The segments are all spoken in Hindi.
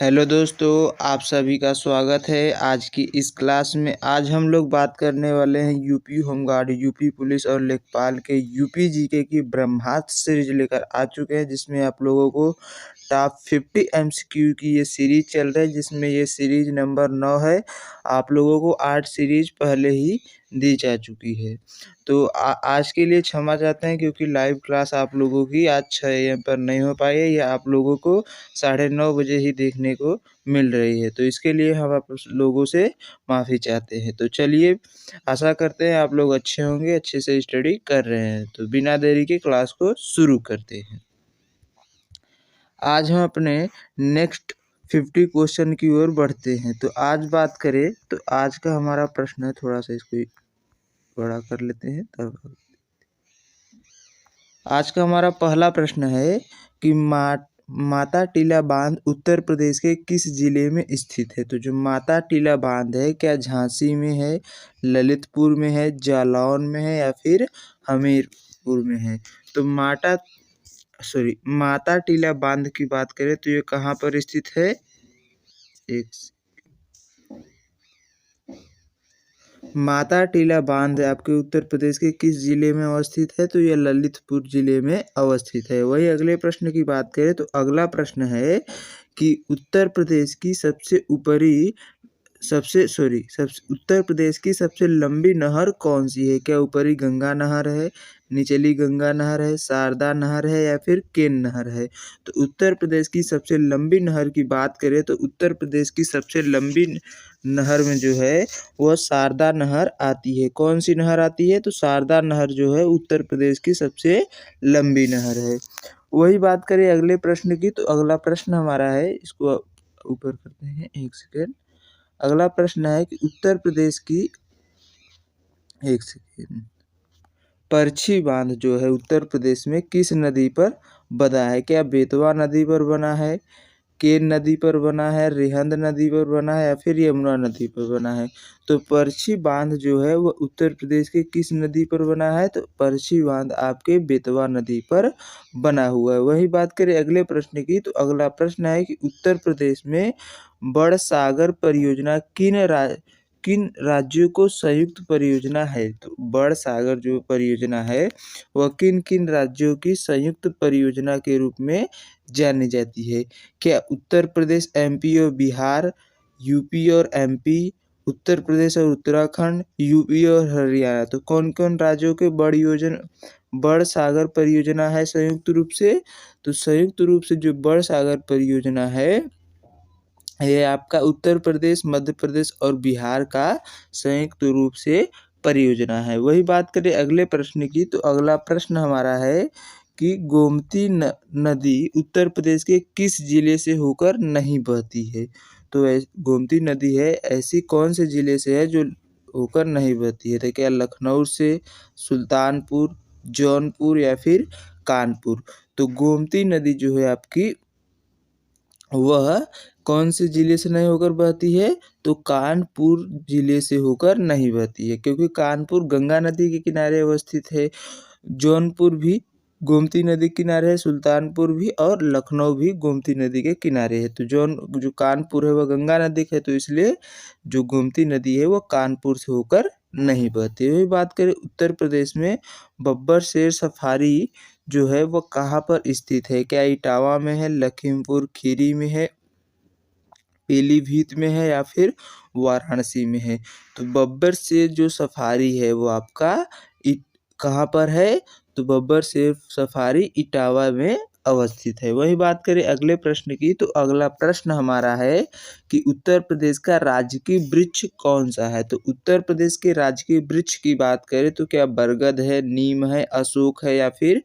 हेलो दोस्तों, आप सभी का स्वागत है आज की इस क्लास में। आज हम लोग बात करने वाले हैं यूपी होमगार्ड, यूपी पुलिस और लेखपाल के यूपी जीके की ब्रह्मास्त्र सीरीज लेकर आ चुके हैं, जिसमें आप लोगों को टॉप 50 एमसीक्यू की ये सीरीज चल रही है, जिसमें ये सीरीज नंबर 9 है। आप लोगों को 8 सीरीज पहले ही दी जा चुकी है। तो आज के लिए क्षमा चाहते हैं, क्योंकि लाइव क्लास आप लोगों की आज 6 AM पर नहीं हो पाई है। यह आप लोगों को 9:30 बजे ही देखने को मिल रही है, तो इसके लिए हम आप लोगों से माफ़ी चाहते हैं। तो चलिए, आशा करते हैं आप लोग अच्छे होंगे, अच्छे से स्टडी कर रहे हैं। तो बिना देरी के क्लास को शुरू करते हैं। आज हम अपने नेक्स्ट 50 क्वेश्चन की ओर बढ़ते हैं। तो आज बात करें तो आज का हमारा प्रश्न है, थोड़ा सा इसको बड़ा कर लेते हैं तब। आज का हमारा पहला प्रश्न है कि माता टीला बांध उत्तर प्रदेश के किस जिले में स्थित है। तो जो माता टीला बांध है, क्या झांसी में है, ललितपुर में है, जालौन में है या फिर हमीरपुर में है। तो माता टीला बांध की बात करें तो ये कहाँ पर स्थित है। माता टीला बांध आपके उत्तर प्रदेश के किस जिले में अवस्थित है। तो यह ललितपुर जिले में अवस्थित है। वही अगले प्रश्न की बात करें तो अगला प्रश्न है कि उत्तर प्रदेश की उत्तर प्रदेश की सबसे लंबी नहर कौन सी है। क्या ऊपरी गंगा नहर है, निचली गंगा नहर है, शारदा नहर है या फिर केन नहर है। तो उत्तर प्रदेश की सबसे लंबी नहर की बात करें तो उत्तर प्रदेश की सबसे लंबी नहर में जो है वह शारदा नहर आती है। कौन सी नहर आती है। तो शारदा नहर जो है उत्तर प्रदेश की सबसे लंबी नहर है। वही बात करें अगले प्रश्न की तो अगला प्रश्न हमारा है, इसको ऊपर करते हैं, एक सेकेंड। अगला प्रश्न है कि उत्तर प्रदेश की परछी बांध जो है उत्तर प्रदेश में किस नदी पर बना है। क्या बेतवा नदी पर बना है, केन नदी पर बना है, रिहंद नदी पर बना है या फिर यमुना नदी पर बना है। तो परछी बांध जो है वह उत्तर प्रदेश के किस नदी पर बना है। तो परछी बांध आपके बेतवा नदी पर बना हुआ है। वही बात करें अगले प्रश्न की तो अगला प्रश्न है कि उत्तर प्रदेश में बड़ सागर परियोजना किन राज्यों को संयुक्त परियोजना है। तो बड़ सागर जो परियोजना है वह किन किन राज्यों की संयुक्त परियोजना के रूप में जानी जाती है। क्या उत्तर प्रदेश, एमपी और बिहार, यूपी और एमपी, उत्तर प्रदेश और उत्तराखंड, यूपी और हरियाणा। तो कौन कौन राज्यों के बड़ सागर परियोजना है संयुक्त रूप से। तो संयुक्त रूप से जो बड़ सागर परियोजना है ये आपका उत्तर प्रदेश, मध्य प्रदेश और बिहार का संयुक्त रूप से परियोजना है। वही बात करें अगले प्रश्न की तो अगला प्रश्न हमारा है कि गोमती नदी उत्तर प्रदेश के किस जिले से होकर नहीं बहती है। तो गोमती नदी है ऐसी कौन से जिले से है जो होकर नहीं बहती है। तो क्या लखनऊ से, सुल्तानपुर, जौनपुर या फिर कानपुर। तो गोमती नदी जो है आपकी वह कौन से जिले से नहीं होकर बहती है। तो कानपुर जिले से होकर नहीं बहती है, क्योंकि कानपुर गंगा नदी के किनारे अवस्थित है, जौनपुर भी गोमती नदी के किनारे है, सुल्तानपुर भी और लखनऊ भी गोमती नदी के किनारे है। तो जो कानपुर है वह गंगा नदी है, तो इसलिए जो गोमती नदी है वह कानपुर से होकर नहीं बहती। वही बात करें उत्तर प्रदेश में बब्बर शेर सफारी जो है वह कहाँ पर स्थित है। क्या इटावा में है, लखीमपुर खीरी में है, पीलीभीत में है या फिर वाराणसी में है। तो बब्बर शेर जो सफारी है वो आपका कहाँ पर है। तो बब्बर शेर सफारी इटावा में अवस्थित है। वही बात करें अगले प्रश्न की तो अगला प्रश्न हमारा है कि उत्तर प्रदेश का राजकीय वृक्ष कौन सा है। तो उत्तर प्रदेश के राजकीय वृक्ष की बात करें तो क्या बरगद है, नीम है, अशोक है या फिर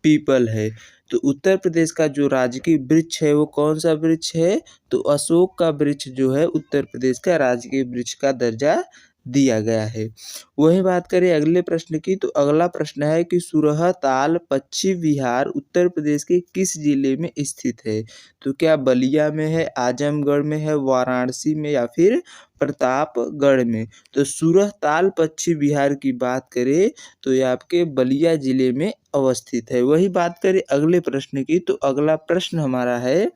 पीपल है। तो उत्तर प्रदेश का जो राजकीय वृक्ष है वो कौन सा वृक्ष है। तो अशोक का वृक्ष जो है उत्तर प्रदेश का राजकीय वृक्ष का दर्जा दिया गया है। वही बात करें अगले प्रश्न की तो अगला प्रश्न है कि सुरह ताल पश्चिम विहार उत्तर प्रदेश के किस जिले में स्थित है। तो क्या बलिया में है, आजमगढ़ में है, वाराणसी में या फिर प्रतापगढ़ में। तो सुरह ताल पश्चिम बिहार की बात करें तो ये आपके बलिया जिले में अवस्थित है। वही बात करें अगले प्रश्न की तो अगला प्रश्न हमारा है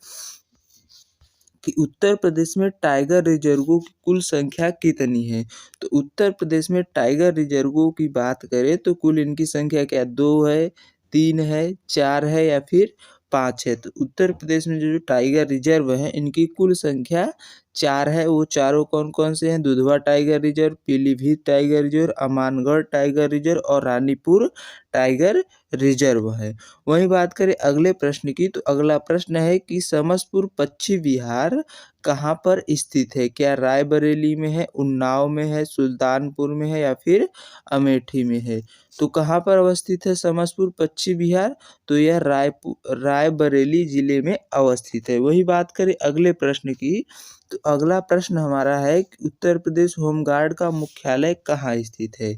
कि उत्तर प्रदेश में टाइगर रिजर्वों की कुल संख्या कितनी है। तो उत्तर प्रदेश में टाइगर रिजर्वों की बात करें तो कुल इनकी संख्या क्या 2 है, 3 है, 4 है या फिर 5 है। तो उत्तर प्रदेश में जो टाइगर रिजर्व है इनकी कुल संख्या 4 है। वो चारों कौन-कौन से हैं? Dudhwa tiger reserve, Pilibhit tiger reserve, Amangarh tiger reserve और रानीपुर टाइगर रिजर्व है। वहीं बात करें अगले प्रश्न की तो अगला प्रश्न है कि समसपुर पश्चिम बिहार कहाँ पर स्थित है? क्या रायबरेली में है, उन्नाव में है, सुल्तानपुर में है या फिर अमेठी में है? तो कहाँ पर अवस्थित है समसपुर पश्चिम बिहार? तो यह रायबरेली जिले में अवस्थित है। वही बात करें अगले प्रश्न की तो अगला प्रश्न हमारा है कि उत्तर प्रदेश होमगार्ड का मुख्यालय कहाँ स्थित है?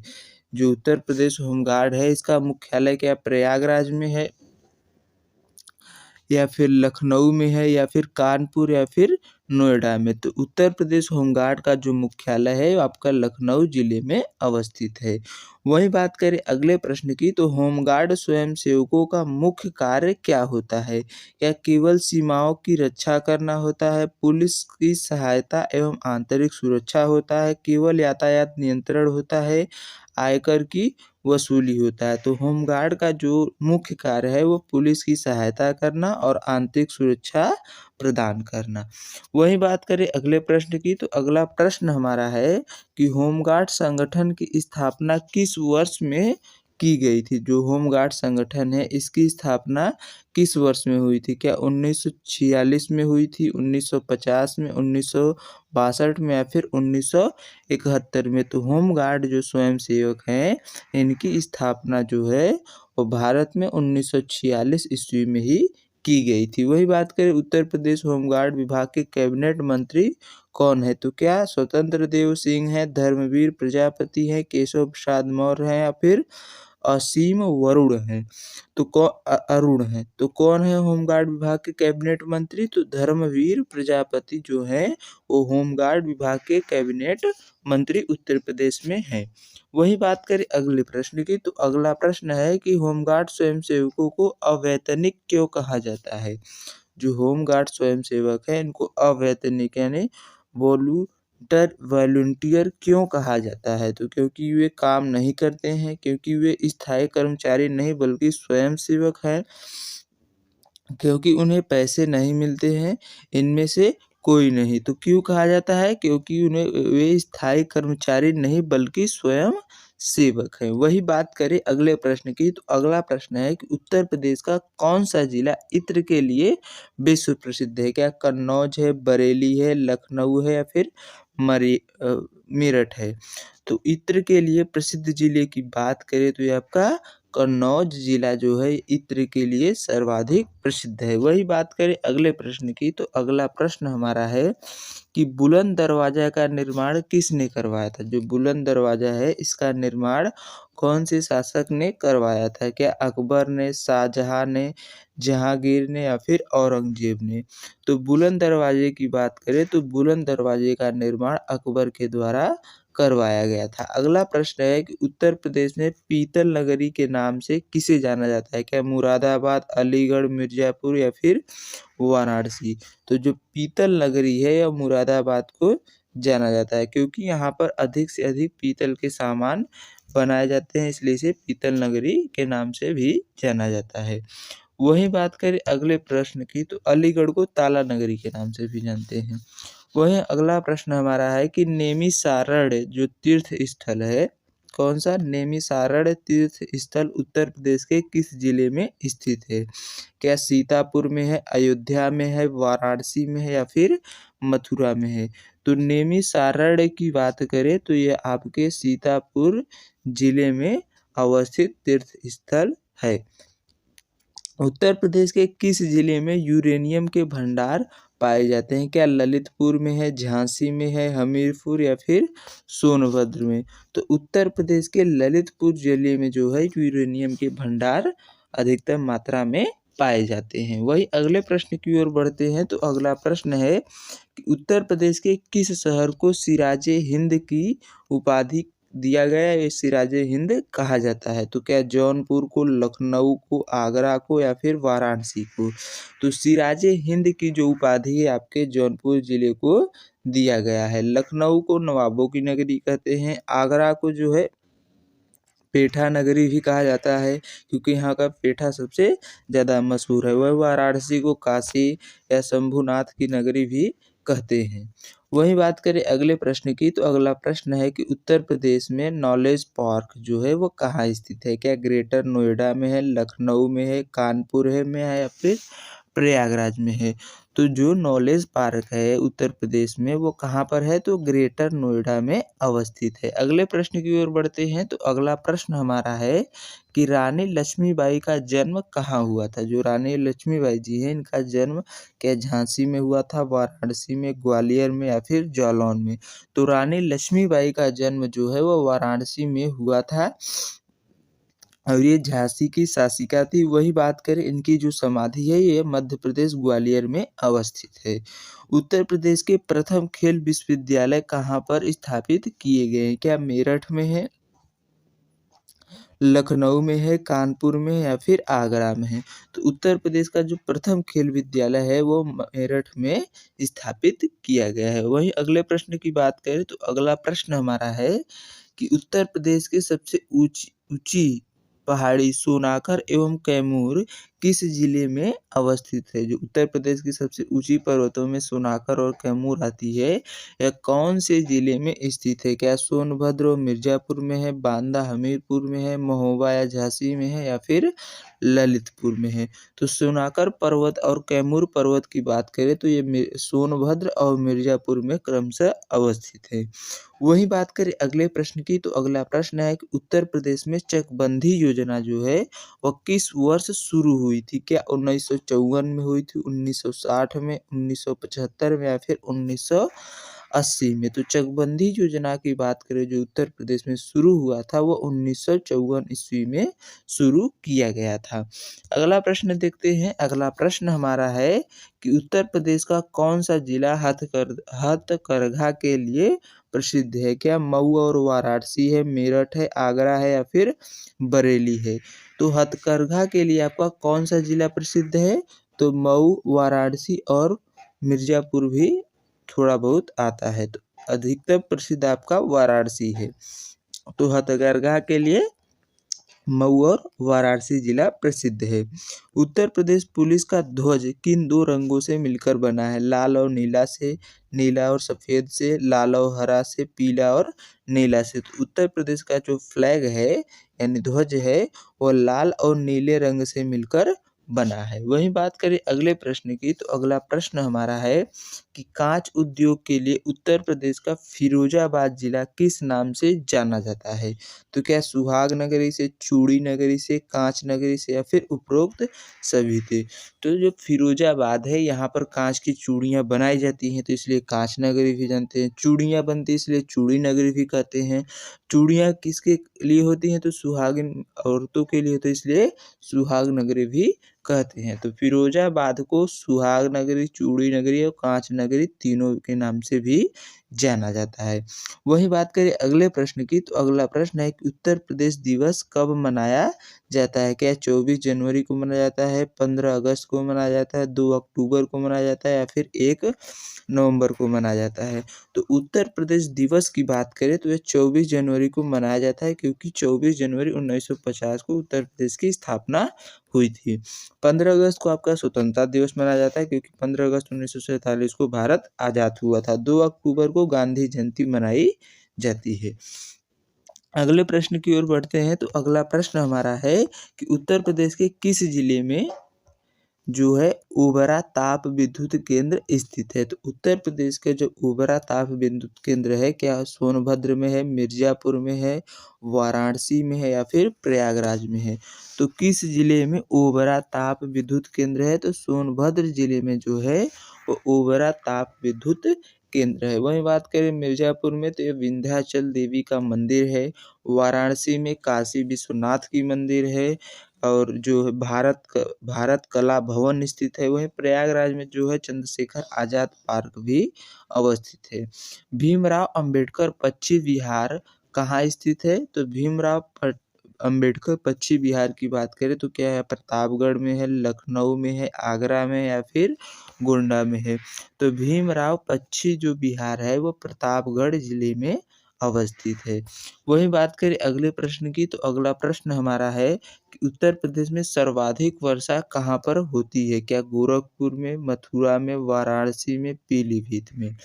जो उत्तर प्रदेश होमगार्ड है इसका मुख्यालय क्या प्रयागराज में है या फिर लखनऊ में है या फिर कानपुर या फिर नोएडा में? तो उत्तर प्रदेश होमगार्ड का जो मुख्यालय है वो आपका लखनऊ जिले में अवस्थित है। वहीं बात करें अगले प्रश्न की तो होमगार्ड स्वयंसेवकों का मुख्य कार्य क्या होता है? क्या केवल सीमाओं की रक्षा करना होता है, पुलिस की सहायता एवं आंतरिक सुरक्षा होता है, केवल यातायात नियंत्रण होता है, आयकर की वसूली होता है? तो होमगार्ड का जो मुख्य कार्य है वो पुलिस की सहायता करना और आंतरिक सुरक्षा प्रदान करना। वहीं बात करें अगले प्रश्न की तो अगला प्रश्न हमारा है कि होमगार्ड संगठन की स्थापना किस वर्ष में की गई थी? जो होमगार्ड संगठन है इसकी स्थापना किस वर्ष में हुई थी? क्या 1946 में हुई थी, 1950 में, 1962 में या फिर 1971 में? तो होमगार्ड जो स्वयंसेवक हैं इनकी स्थापना जो है वो भारत में 1946 ईस्वी में ही की गई थी। वही बात करें उत्तर प्रदेश होमगार्ड विभाग के कैबिनेट मंत्री कौन है? तो क्या स्वतंत्र देव सिंह है, धर्मवीर प्रजापति है, केशव प्रसाद मौर्य है या फिर असीम वरुण है? तो अरुण है। तो कौन है होमगार्ड विभाग के कैबिनेट मंत्री? तो धर्मवीर प्रजापति जो है वो होमगार्ड विभाग के कैबिनेट मंत्री उत्तर प्रदेश में है। वही बात करें अगले प्रश्न की तो अगला प्रश्न है कि होमगार्ड स्वयंसेवकों को अवैतनिक क्यों कहा जाता है? जो होमगार्ड स्वयंसेवक है इनको अवैतनिक यानी वॉलंटियर क्यों कहा जाता है? तो क्योंकि वे काम नहीं करते हैं, क्योंकि वे स्थायी कर्मचारी नहीं बल्कि स्वयंसेवक हैं, क्योंकि उन्हें पैसे नहीं मिलते हैं, इनमें से कोई नहीं। तो क्यों कहा जाता है? क्योंकि वे स्थायी कर्मचारी नहीं बल्कि स्वयं सेवक हैं। वही बात करें अगले प्रश्न की तो अगला प्रश्न है कि उत्तर प्रदेश का कौन सा जिला इत्र के लिए विश्व प्रसिद्ध है? क्या कन्नौज है, बरेली है, लखनऊ है या फिर मेरठ है? तो इत्र के लिए प्रसिद्ध जिले की बात करें तो ये आपका कन्नौज जिला जो है इत्र के लिए सर्वाधिक प्रसिद्ध है। वही बात करें अगले प्रश्न की तो अगला प्रश्न हमारा है कि बुलंद दरवाजा का निर्माण किसने करवाया था? जो बुलंद दरवाजा है इसका निर्माण कौन से शासक ने करवाया था? क्या अकबर ने, शाहजहां ने, जहांगीर ने या फिर औरंगजेब ने? तो बुलंद दरवाजे की बात करें तो बुलंद दरवाजे का निर्माण अकबर के द्वारा करवाया गया था। अगला प्रश्न है कि उत्तर प्रदेश में पीतल नगरी के नाम से किसे जाना जाता है? क्या मुरादाबाद, अलीगढ़, मिर्जापुर या फिर वाराणसी? तो जो पीतल नगरी है यह मुरादाबाद को जाना जाता है क्योंकि यहाँ पर अधिक से अधिक पीतल के सामान बनाए जाते हैं, इसलिए इसे पीतल नगरी के नाम से भी जाना जाता है। वहीं बात करें अगले प्रश्न की तो अलीगढ़ को ताला नगरी के नाम से भी जानते हैं। वहीं अगला प्रश्न हमारा है कि नैमिषारण्य जो तीर्थ स्थल है कौन सा? नैमिषारण्य तीर्थ स्थल उत्तर प्रदेश के किस जिले में स्थित है? क्या सीतापुर में है, अयोध्या में है, वाराणसी में है या फिर मथुरा में है? तो नैमिषारण्य की बात करें तो यह आपके सीतापुर जिले में अवस्थित तीर्थ स्थल है। उत्तर प्रदेश के किस जिले में यूरेनियम के भंडार पाए जाते हैं? क्या ललितपुर में है, झांसी में है, हमीरपुर या फिर सोनभद्र में? तो उत्तर प्रदेश के ललितपुर जिले में जो है यूरेनियम के भंडार अधिकतम मात्रा में पाए जाते हैं। वही अगले प्रश्न की ओर बढ़ते हैं तो अगला प्रश्न है कि उत्तर प्रदेश के किस शहर को सिराजे हिंद की उपाधि दिया गया है, सिराजे हिंद कहा जाता है? तो क्या जौनपुर को, लखनऊ को, आगरा को या फिर वाराणसी को? तो सिराजे हिंद की जो उपाधि है आपके जौनपुर जिले को दिया गया है। लखनऊ को नवाबों की नगरी कहते हैं, आगरा को जो है पेठा नगरी भी कहा जाता है क्योंकि यहाँ का पेठा सबसे ज़्यादा मशहूर है। वह वाराणसी को काशी या शंभुनाथ की नगरी भी कहते हैं। वहीं बात करें अगले प्रश्न की, तो अगला प्रश्न है कि उत्तर प्रदेश में नॉलेज पार्क जो है वो कहाँ स्थित है? क्या ग्रेटर नोएडा में है, लखनऊ में है, कानपुर में है या फिर प्रयागराज में है? तो जो नॉलेज पार्क है उत्तर प्रदेश में वो कहाँ पर है? तो ग्रेटर नोएडा में अवस्थित है। अगले प्रश्न की ओर बढ़ते हैं, तो अगला प्रश्न हमारा है कि रानी लक्ष्मीबाई का जन्म कहाँ हुआ था? जो रानी लक्ष्मीबाई जी हैं इनका जन्म क्या झांसी में हुआ था, वाराणसी में, ग्वालियर में या फिर जालौन में? तो रानी लक्ष्मीबाई का जन्म जो है वो वाराणसी में हुआ था और ये झांसी की शासिका थी। वही बात करें इनकी जो समाधि है ये मध्य प्रदेश ग्वालियर में अवस्थित है। उत्तर प्रदेश के प्रथम खेल विश्वविद्यालय कहाँ पर स्थापित किए गए हैं? क्या मेरठ में है, लखनऊ में है, कानपुर में है या फिर आगरा में है? तो उत्तर प्रदेश का जो प्रथम खेल विद्यालय है वो मेरठ में स्थापित किया गया है। वहीं अगले प्रश्न की बात करें तो अगला प्रश्न हमारा है कि उत्तर प्रदेश की सबसे ऊंची पहाड़ी सोनाकर एवं कैमूर किस जिले में अवस्थित है? जो उत्तर प्रदेश की सबसे ऊंची पर्वतों में सोनाकर और कैमूर आती है, यह कौन से जिले में स्थित है? क्या सोनभद्र और मिर्जापुर में है, बांदा हमीरपुर में है, महोबा या झांसी में है या फिर ललितपुर में है? तो सोनाकर पर्वत और कैमूर पर्वत की बात करें तो ये सोनभद्र और मिर्जापुर में क्रमशः अवस्थित है। वही बात करें अगले प्रश्न की, तो अगला प्रश्न है कि उत्तर प्रदेश में चकबंदी योजना जो है वह किस वर्ष शुरू हुई थी? क्या 1954 में हुई थी, 1960 में, 1975 में या फिर 1980 में? तो चकबंदी योजना की बात करें जो उत्तर प्रदेश में शुरू हुआ था वो 1954 ईस्वी में शुरू किया गया था। अगला प्रश्न देखते हैं। अगला प्रश्न हमारा है कि उत्तर प्रदेश का कौन सा जिला हथकरघा के लिए प्रसिद्ध है? क्या मऊ और वाराणसी है, मेरठ है, आगरा है या फिर बरेली है? तो हथकरघा के लिए आपका कौन सा जिला प्रसिद्ध है? तो मऊ, वाराणसी और मिर्जापुर भी थोड़ा बहुत आता है, तो अधिकतर प्रसिद्ध आपका वाराणसी है। तो हथकरघा के लिए मऊ और वाराणसी जिला प्रसिद्ध है। उत्तर प्रदेश पुलिस का ध्वज किन दो रंगों से मिलकर बना है? लाल और नीला से, नीला और सफ़ेद से, लाल और हरा से, पीला और नीला से। तो उत्तर प्रदेश का जो फ्लैग है यानी ध्वज है वो लाल और नीले रंग से मिलकर बना है। वहीं बात करें अगले प्रश्न की, तो अगला प्रश्न हमारा है कि कांच उद्योग के लिए उत्तर प्रदेश का फिरोजाबाद जिला किस नाम से जाना जाता है? तो क्या सुहाग नगरी से, चूड़ी नगरी से, कांच नगरी से या फिर उपरोक्त सभी थे? तो जो फिरोजाबाद है यहाँ पर कांच की चूड़ियाँ बनाई जाती हैं तो इसलिए कांच नगरी भी जानते हैं। चूड़ियाँ बनती है इसलिए चूड़ी नगरी भी कहते हैं। चूड़ियाँ किसके लिए होती हैं? तो सुहागिन औरतों के लिए, तो इसलिए सुहाग नगरी भी कहते हैं। तो फिरोजाबाद को सुहाग नगरी, चूड़ी नगरी और कांच नगरी तीनों के नाम से भी जाना जाता है। वही बात करें अगले प्रश्न की, तो अगला प्रश्न है कि उत्तर प्रदेश दिवस कब मनाया जाता है? क्या 24 जनवरी को मनाया जाता है, 15 अगस्त को मनाया जाता है, 2 अक्टूबर को मनाया जाता है या फिर 1 नवंबर को मनाया जाता है? तो उत्तर प्रदेश दिवस की बात करें तो ये 24 जनवरी को मनाया जाता है क्योंकि 24 जनवरी 1950 को उत्तर प्रदेश की स्थापना हुई थी। 15 अगस्त को आपका स्वतंत्रता दिवस मनाया जाता है क्योंकि 15 अगस्त 1947 को भारत आज़ाद हुआ था। 2 अक्टूबर को गांधी जयंती मनाई जाती है। अगले प्रश्न की ओर बढ़ते हैं, तो अगला प्रश्न हमारा है कि उत्तर प्रदेश के किस जिले में जो है ओबरा ताप विद्युत केंद्र स्थित है? तो उत्तर प्रदेश के जो ओबरा ताप विद्युत केंद्र है क्या सोनभद्र में है, मिर्जापुर में है, वाराणसी में है या फिर प्रयागराज में है? तो किस जिले में ओबरा ताप विद्युत केंद्र है? तो सोनभद्र जिले में जो है वो ओबरा ताप विद्युत केंद्र है। वहीं बात करें मिर्जापुर में तो ये विंध्याचल देवी का मंदिर है, वाराणसी में काशी विश्वनाथ की मंदिर है और जो है भारत कला भवन स्थित है। वहीं प्रयागराज में जो है चंद्रशेखर आजाद पार्क भी अवस्थित है। भीमराव अंबेडकर पश्चिम विहार कहाँ स्थित है? तो भीमराव अंबेडकर पश्चिम बिहार की बात करें तो क्या है, प्रतापगढ़ में है, लखनऊ में है, आगरा में या फिर गोंडा में है। तो भीमराव पश्चिम जो बिहार है वो प्रतापगढ़ जिले में अवस्थित है। वही बात करें अगले प्रश्न की, तो अगला प्रश्न हमारा है कि उत्तर प्रदेश में सर्वाधिक वर्षा कहाँ पर होती है? क्या गोरखपुर में, मथुरा में, वाराणसी में, पीलीभीत में?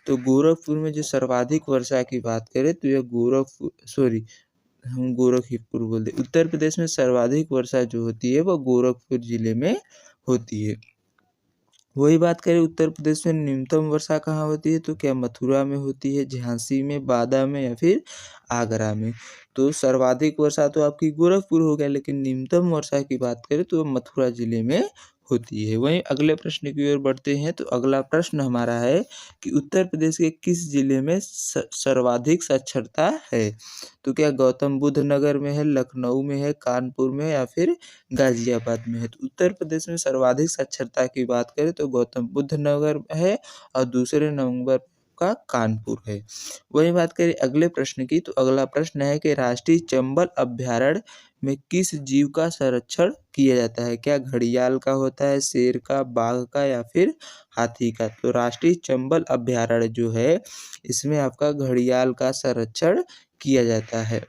तो गोरखपुर में जो सर्वाधिक वर्षा की बात करें तो यह हम गोरखपुर बोल दे, उत्तर प्रदेश में सर्वाधिक वर्षा जो होती है वह गोरखपुर जिले में होती है। वही बात करें उत्तर प्रदेश में न्यूनतम वर्षा कहाँ होती है? तो क्या मथुरा में होती है, झांसी में, बांदा में या फिर आगरा में? तो सर्वाधिक वर्षा तो आपकी गोरखपुर हो गया, लेकिन न्यूनतम वर्षा की बात करें तो मथुरा जिले में होती है। वहीं अगले प्रश्न की ओर बढ़ते हैं, तो अगला प्रश्न हमारा है कि उत्तर प्रदेश के किस जिले में सर्वाधिक साक्षरता है? तो क्या गौतम बुद्ध नगर में है, लखनऊ में है, कानपुर में या फिर गाजियाबाद में है? तो उत्तर प्रदेश में सर्वाधिक साक्षरता की बात करें तो गौतम बुद्ध नगर है और दूसरे नंबर का कानपुर है। वही बात करें अगले प्रश्न की, तो अगला प्रश्न है कि राष्ट्रीय चंबल अभ्यारण्य में किस जीव का संरक्षण किया जाता है? क्या घड़ियाल का होता है, शेर का, बाघ का या फिर हाथी का? तो राष्ट्रीय चंबल अभ्यारण्य जो है इसमें आपका घड़ियाल का संरक्षण किया जाता है।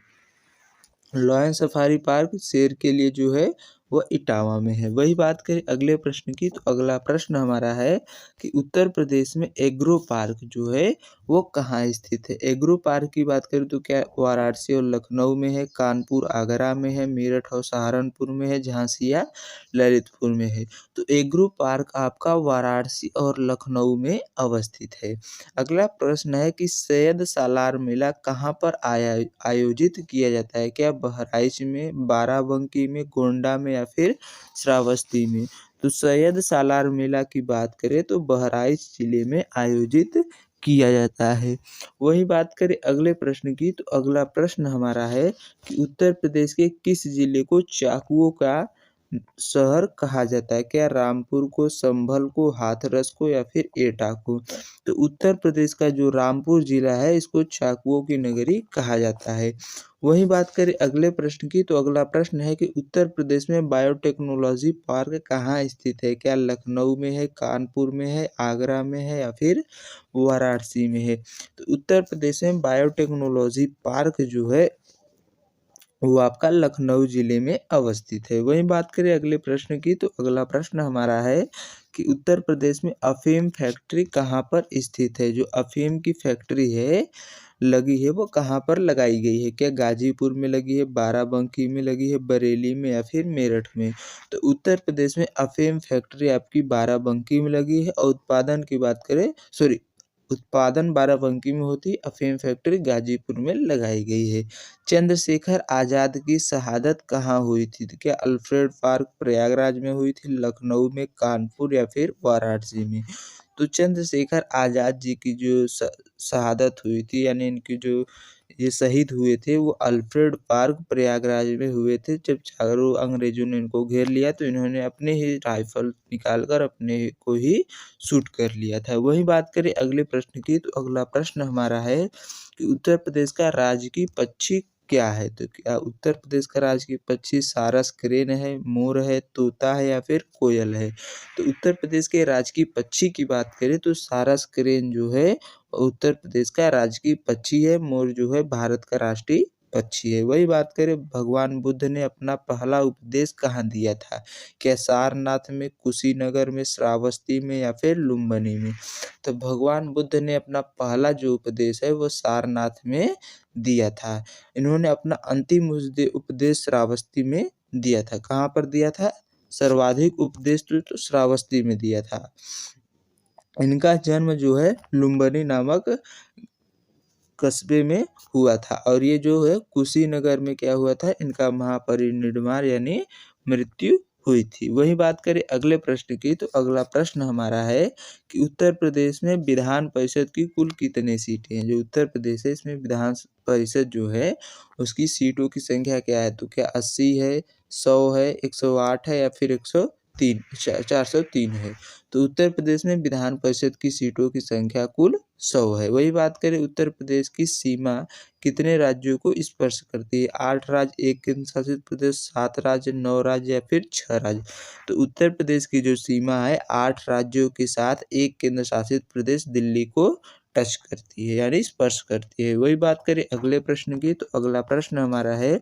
लॉयन सफारी पार्क शेर के लिए जो है वह इटावा में है। वही बात करें अगले प्रश्न की, तो अगला प्रश्न हमारा है कि उत्तर प्रदेश में एग्रो पार्क जो है वो कहाँ स्थित है? एग्रो पार्क की बात करें तो क्या वाराणसी और लखनऊ में है, कानपुर आगरा में है, मेरठ और सहारनपुर में है, झांसी या ललितपुर में है? तो एग्रो पार्क आपका वाराणसी और लखनऊ में अवस्थित है। अगला प्रश्न है कि सैयद सालार मेला कहाँ पर आयोजित किया जाता है? क्या बहराइच में, बाराबंकी में, गोंडा में या फिर श्रावस्ती में? तो सैयद सालार मेला की बात करें तो बहराइच जिले में आयोजित किया जाता है। वही बात करें अगले प्रश्न की, तो अगला प्रश्न हमारा है कि उत्तर प्रदेश के किस जिले को चाकुओं का शहर कहा जाता है? क्या रामपुर को, संभल को, हाथरस को या फिर एटा को? तो उत्तर प्रदेश का जो रामपुर जिला है इसको चाकुओं की नगरी कहा जाता है। वही बात करें अगले प्रश्न की, तो अगला प्रश्न है कि उत्तर प्रदेश में बायोटेक्नोलॉजी पार्क कहाँ स्थित है? क्या लखनऊ में है, कानपुर में है, आगरा में है या फिर वाराणसी में है? तो उत्तर प्रदेश में बायोटेक्नोलॉजी पार्क जो है वो आपका लखनऊ जिले में अवस्थित है। वहीं बात करें अगले प्रश्न की, तो अगला प्रश्न हमारा है कि उत्तर प्रदेश में अफीम फैक्ट्री कहाँ पर स्थित है? जो अफीम की फैक्ट्री है लगी है वो कहाँ पर लगाई गई है? क्या गाजीपुर में लगी है, बाराबंकी में लगी है, बरेली में या फिर मेरठ में? तो उत्तर प्रदेश में अफीम फैक्ट्री आपकी बाराबंकी में लगी है और उत्पादन बाराबंकी में होती है, अफीम फैक्ट्री गाजीपुर में लगाई गई है। चंद्रशेखर आज़ाद की शहादत कहाँ हुई थी? तो क्या अल्फ्रेड पार्क प्रयागराज में हुई थी, लखनऊ में, कानपुर या फिर वाराणसी में? तो चंद्रशेखर आज़ाद जी की जो शहादत हुई थी, यानी इनकी जो ये शहीद हुए थे वो अल्फ्रेड पार्क प्रयागराज में हुए थे। जब चारों अंग्रेजों ने इनको घेर लिया तो इन्होंने अपने ही राइफल निकालकर अपने को ही शूट कर लिया था। वही बात करें अगले प्रश्न की, तो अगला प्रश्न हमारा है कि उत्तर प्रदेश का राजकीय पक्षी क्या है? तो क्या उत्तर प्रदेश का राजकीय पक्षी सारस, क्रेन है, मोर है, तोता है या फिर कोयल है? तो उत्तर प्रदेश के राजकीय पक्षी की बात करें तो सारस, क्रेन जो है उत्तर प्रदेश का राजकीय पक्षी है। मोर जो है भारत का राष्ट्रीय पक्षी है। वही बात करें भगवान बुद्ध ने अपना पहला उपदेश कहाँ दिया था? क्या सारनाथ में, कुशीनगर में, श्रावस्ती में या फिर लुम्बिनी में? तो भगवान बुद्ध ने अपना पहला जो उपदेश है वो सारनाथ में दिया था। इन्होंने अपना अंतिम उपदेश श्रावस्ती में दिया था। कहाँ पर दिया था? सर्वाधिक उपदेश तो श्रावस्ती में दिया था। इनका जन्म जो है लुम्बिनी नामक कस्बे में हुआ था और ये जो है कुशीनगर में क्या हुआ था, इनका महापरिनिर्वाण यानी मृत्यु हुई थी। वही बात करें अगले प्रश्न की, तो अगला प्रश्न हमारा है कि उत्तर प्रदेश में विधान परिषद की कुल कितनी सीटें हैं? जो उत्तर प्रदेश है इसमें विधान परिषद जो है उसकी सीटों की संख्या क्या है? तो क्या 80 है, 100 है, 108 है या फिर 100 403 है। तो उत्तर प्रदेश में विधान परिषद की सीटों की संख्या कुल 100 है। वही बात करें उत्तर प्रदेश की सीमा कितने राज्यों को स्पर्श करती है? 8 राज्य, 1 केंद्र शासित प्रदेश, 7 राज्य, 9 राज्य या फिर 6 राज्य। तो उत्तर प्रदेश की जो सीमा है 8 राज्यों के साथ 1 केंद्र शासित प्रदेश दिल्ली को टच करती है, यानी स्पर्श करती है। वही बात करें अगले प्रश्न की, तो अगला प्रश्न हमारा है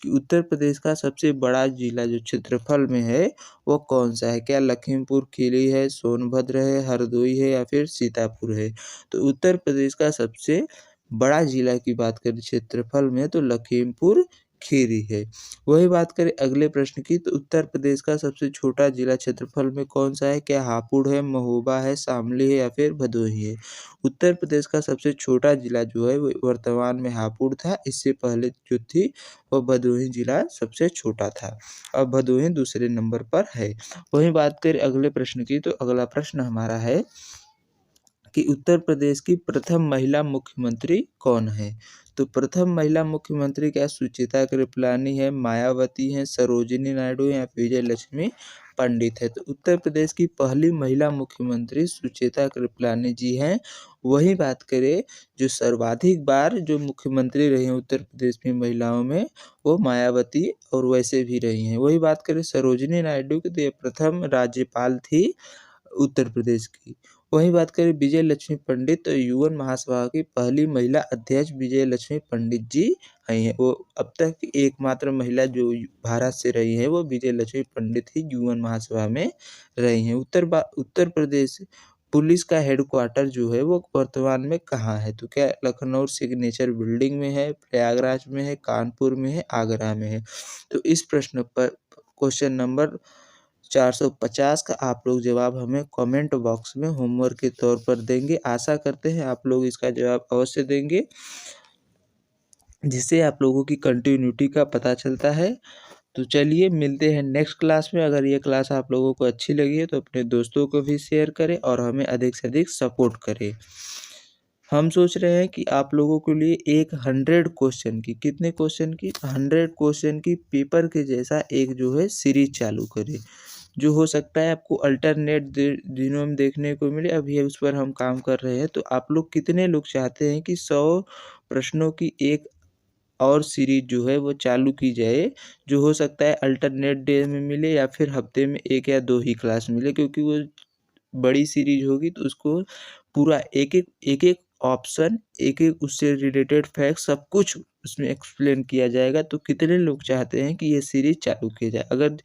कि उत्तर प्रदेश का सबसे बड़ा जिला जो क्षेत्रफल में है वो कौन सा है? क्या लखीमपुर खीरी है, सोनभद्र है, हरदोई है या फिर सीतापुर है? तो उत्तर प्रदेश का सबसे बड़ा जिला की बात करें क्षेत्रफल में तो लखीमपुर खीरी है। वही बात करें अगले प्रश्न की, तो उत्तर प्रदेश का सबसे छोटा जिला क्षेत्रफल में कौन सा है? क्या हापुड़ है, महोबा है, शामली है या फिर भदोही है? उत्तर प्रदेश का सबसे छोटा जिला जो है वो वर्तमान में हापुड़ था। इससे पहले जो थी वो भदोही जिला सबसे छोटा था और भदोही दूसरे नंबर पर है। वही बात करें अगले प्रश्न की, तो अगला प्रश्न हमारा है कि उत्तर प्रदेश की प्रथम महिला मुख्यमंत्री कौन है? तो प्रथम महिला मुख्यमंत्री क्या सुचेता कृपलानी है, मायावती है, सरोजिनी नायडू या विजय लक्ष्मी पंडित है? तो उत्तर प्रदेश की पहली महिला मुख्यमंत्री सुचेता कृपलानी जी हैं। वही बात करें जो सर्वाधिक बार जो मुख्यमंत्री रही हैं उत्तर प्रदेश में महिलाओं में वो मायावती और वैसे भी रही हैं। वही बात करें सरोजिनी नायडू की, तो ये प्रथम राज्यपाल थी उत्तर प्रदेश की। वहीं बात करें विजय लक्ष्मी पंडित, तो यूएन महासभा की पहली महिला अध्यक्ष विजय लक्ष्मी पंडित जी आई हैं। वो अब तक एकमात्र महिला जो भारत से रही है वो विजय लक्ष्मी पंडित ही यूएन महासभा में रही हैं। उत्तर प्रदेश पुलिस का हेडक्वार्टर जो है वो वर्तमान में कहाँ है? तो क्या लखनऊ सिग्नेचर बिल्डिंग में है, प्रयागराज में है, कानपुर में है, आगरा में है? तो इस प्रश्न पर क्वेश्चन नंबर 450 का आप लोग जवाब हमें कमेंट बॉक्स में होमवर्क के तौर पर देंगे। आशा करते हैं आप लोग इसका जवाब अवश्य देंगे, जिससे आप लोगों की कंटिन्यूटी का पता चलता है। तो चलिए मिलते हैं नेक्स्ट क्लास में। अगर ये क्लास आप लोगों को अच्छी लगी है तो अपने दोस्तों को भी शेयर करें और हमें अधिक से अधिक सपोर्ट करें। हम सोच रहे हैं कि आप लोगों के लिए एक 100 क्वेश्चन की, कितने क्वेश्चन की? 100 क्वेश्चन की पेपर के जैसा एक जो है सीरीज चालू करें, जो हो सकता है आपको अल्टरनेट दिनों में देखने को मिले। अभी उस पर हम काम कर रहे हैं। तो आप लोग कितने लोग चाहते हैं कि 100 प्रश्नों की एक और सीरीज जो है वो चालू की जाए, जो हो सकता है अल्टरनेट डे में मिले या फिर हफ्ते में 1 या 2 ही क्लास मिले, क्योंकि वो बड़ी सीरीज होगी तो उसको पूरा एक-एक ऑप्शन, एक-एक उससे रिलेटेड फैक्ट सब कुछ उसमें एक्सप्लेन किया जाएगा। तो कितने लोग चाहते हैं कि ये सीरीज चालू की जाए? अगर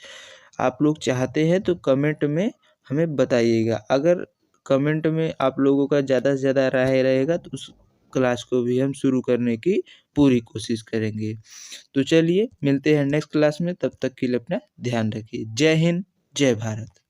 आप लोग चाहते हैं तो कमेंट में हमें बताइएगा। अगर कमेंट में आप लोगों का ज़्यादा से ज़्यादा राय रहेगा तो उस क्लास को भी हम शुरू करने की पूरी कोशिश करेंगे। तो चलिए मिलते हैं नेक्स्ट क्लास में, तब तक के लिए अपना ध्यान रखिए। जय हिंद, जय भारत।